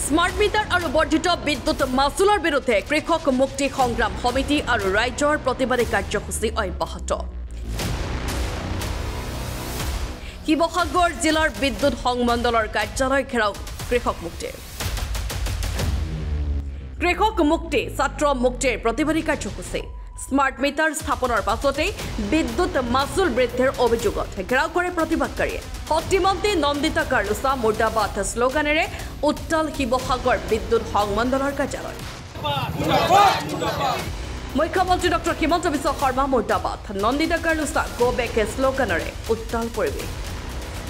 Smart meter R বৰ্ধিত বিদ্যুৎ মাচুলৰ বিৰুদ্ধে কৃষক মুক্তি সংগ্ৰাম সমিতি আৰু ৰাজ্যৰ প্ৰতিবাদী কাৰ্যসূচী অব্যাহত। শিৱসাগৰ জিলাৰ বিদ্যুৎ সংমণ্ডলৰ কাৰ্যালয় ঘেৰাও কৃষক মুক্তি ছাত্ৰ মুক্তিৰ প্ৰতিবাদী কাৰ্যসূচী। স্মাৰ্ট মিটাৰ স্থাপনেৰ পাছতে বিদ্যুৎ মাচুল বৃদ্ধিৰ অভিযোগত ঘেৰাও কৰে প্ৰতিবাদকাৰীয়ে শক্তিমন্ত্ৰী নন্দিতা কাৰ্লোচা মুৰ্দাবাদ স্লোগানেৰে উত্তাল শিৱসাগৰ বিদ্যুৎ সংমণ্ডলৰ কাৰ্যালয়। মুখ্যমন্ত্ৰী ডক্টৰ হিমন্ত বিশ্ব শৰ্মা মুৰ্দাবাদ, নন্দিতা কাৰ্লোচা গো বেক স্লোগানেৰে উত্তাল পৰিৱেশ।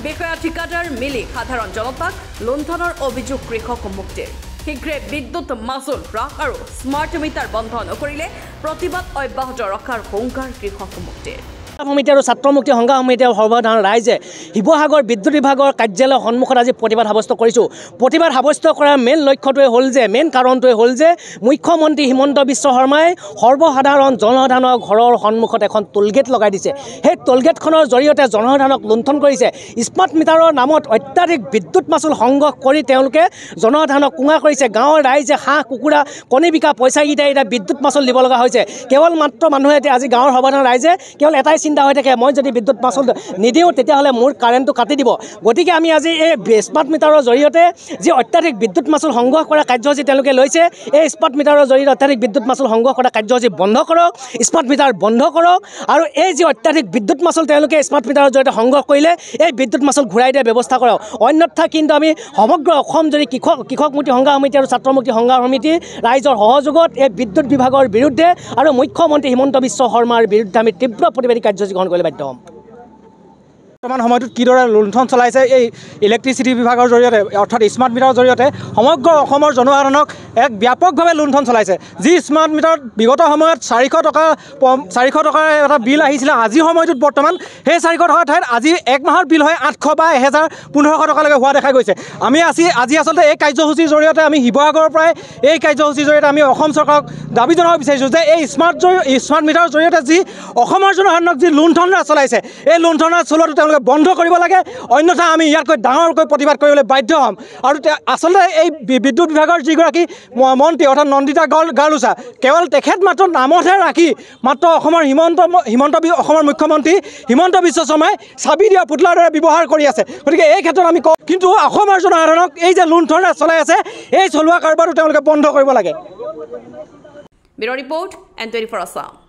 বিষয়া ঠিকাদাৰ মিলি সাধাৰণ জনতাক লুণ্ঠনৰ অভিযোগ কৃষক মুক্তিৰ। শীঘ্ৰে বিদ্যুৎ মাচুল হ্ৰাস আৰু স্মাৰ্ট মিটাৰ বন্ধ নকৰিলে প্ৰতিবাদ অব্যাহত ৰখাৰ হুংকাৰ কৃষক মুক্তিৰ। সমিতি আৰু ছাত্ৰ মুক্তি সংগ্ৰাম সমিতিৰ সৰ্বসাধাৰণ ৰাইজে শিৱসাগৰ বিদ্যুৎ বিভাগৰ কাৰ্যালয়ৰ সন্মুখত আজি প্ৰতিবাদ সাব্যস্ত কৰিছোঁ। প্ৰতিবাদ সাব্যস্ত কৰাৰ মেইন লক্ষ্যটোৱে হ'ল যে কাৰণটোৱে হ'ল যে মুখ্যমন্ত্ৰী হিমন্ত বিশ্ব শৰ্মাই সৰ্বসাধাৰণ জনসাধাৰণৰ ঘৰৰ সন্মুখত এখন টোলগেট লগাই দিছে। সেই টোলগেটখনৰ জৰিয়তে জনসাধাৰণক লুণ্ঠন কৰিছে। স্মাৰ্ট মিটাৰৰ নামত অত্যাধিক বিদ্যুৎ মাচুল সংগ্ৰহ কৰি তেওঁলোকে জনসাধাৰণক কুঙা কৰিছে। গাঁৱৰ ৰাইজে হাঁহ কুকুৰা কণী বিকা পইচাকেইটা এতিয়া বিদ্যুৎ মাচুল দিব লগা হৈছে। কেৱল মাত্ৰ মানুহে আজি গাঁৱৰ সৰ্বসাধাৰণ ৰাইজে কেৱল এটাই চিন্তা হৈ থাকে, মই যদি বিদ্যুৎ মাচুল নিদিওঁ তেতিয়াহ'লে মোৰ কাৰেণ্টটো কাটি দিব। গতিকে আমি আজি এই স্মাৰ্ট মিটাৰৰ জৰিয়তে যি অত্যাধিক বিদ্যুৎ মাচুল সংগ্ৰহ কৰা কাৰ্যসূচী তেওঁলোকে লৈছে, এই স্মাৰ্ট মিটাৰৰ জৰিয়তে অত্যাধিক বিদ্যুৎ মাচুল সংগ্ৰহ কৰা কাৰ্যসূচী বন্ধ কৰক, স্মাৰ্ট মিটাৰ বন্ধ কৰক। আৰু এই যি অত্যাধিক বিদ্যুৎ মাচুল তেওঁলোকে স্মাৰ্ট মিটাৰৰ জৰিয়তে সংগ্ৰহ কৰিলে এই বিদ্যুৎ মাচুল ঘূৰাই দিয়াৰ ব্যৱস্থা কৰক। অন্যথা কিন্তু আমি সমগ্ৰ অসম যদি কৃষক মুক্তি সংগ্ৰাম সমিতি আৰু ছাত্ৰ মুক্তি সংগ্ৰাম সমিতি ৰাইজৰ সহযোগত এই বিদ্যুৎ বিভাগৰ বিৰুদ্ধে আৰু মুখ্যমন্ত্ৰী হিমন্ত বিশ্ব শৰ্মাৰ বিৰুদ্ধে আমি তীব্ৰ প্ৰতিবাদী কাৰ্যসূচী গ্ৰহণ কৰিবলৈ বাধ্য হ'ম। বৰ্তমান সময়টোত কিদৰে লুণ্ঠন চলাইছে এই ইলেক্ট্ৰিচিটি বিভাগৰ জৰিয়তে অৰ্থাৎ স্মাৰ্ট মিটাৰৰ জৰিয়তে সমগ্ৰ অসমৰ জনসাধাৰণক এক ব্যাপকভাৱে লুণ্ঠন চলাইছে। যি স্মাৰ্ট মিটাৰত বিগত সময়ত 400 টকাৰ এটা বিল আহিছিলে, আজিৰ সময়টোত বৰ্তমান সেই 400 টকাৰ ঠাইত আজি এক মাহৰ বিল হয় 800 বা 1500 টকালৈকে হোৱা দেখা গৈছে। আমি আজি আচলতে এই কাৰ্যসূচীৰ জৰিয়তে আমি শিৱসাগৰৰ পৰাই এই কাৰ্যসূচীৰ জৰিয়তে আমি অসম চৰকাৰক দাবী জনাব বিচাৰিছোঁ যে এই স্মাৰ্ট মিটাৰৰ জৰিয়তে যি অসমৰ জনসাধাৰণক যি লুণ্ঠন চলাইছে, এই লুণ্ঠন চলোৱাটো তেওঁলোকে বন্ধ কৰিব লাগে। অন্যথা আমি ইয়াতকৈ ডাঙৰকৈ প্ৰতিবাদ কৰিবলৈ বাধ্য হ'ম। আৰু আচলতে এই বিদ্যুৎ বিভাগৰ যিগৰাকী মন্ত্ৰী অৰ্থাৎ নন্দিতা কাৰ্লোচা, কেৱল তেখেত মাত্ৰ নামতহে ৰাখি মাত্ৰ অসমৰ মুখ্যমন্ত্ৰী হিমন্ত বিশ্ব শৰ্মাই চাবি দিয়া পুতলাৰ দৰে ব্যৱহাৰ কৰি আছে। গতিকে এই ক্ষেত্ৰত আমি কওঁ, কিন্তু অসমৰ জনসাধাৰণক এই যে লুণ্ঠন চলাই আছে, এই চলোৱা কাৰবাৰটো তেওঁলোকে বন্ধ কৰিব লাগে। Bureau report N24 Assam.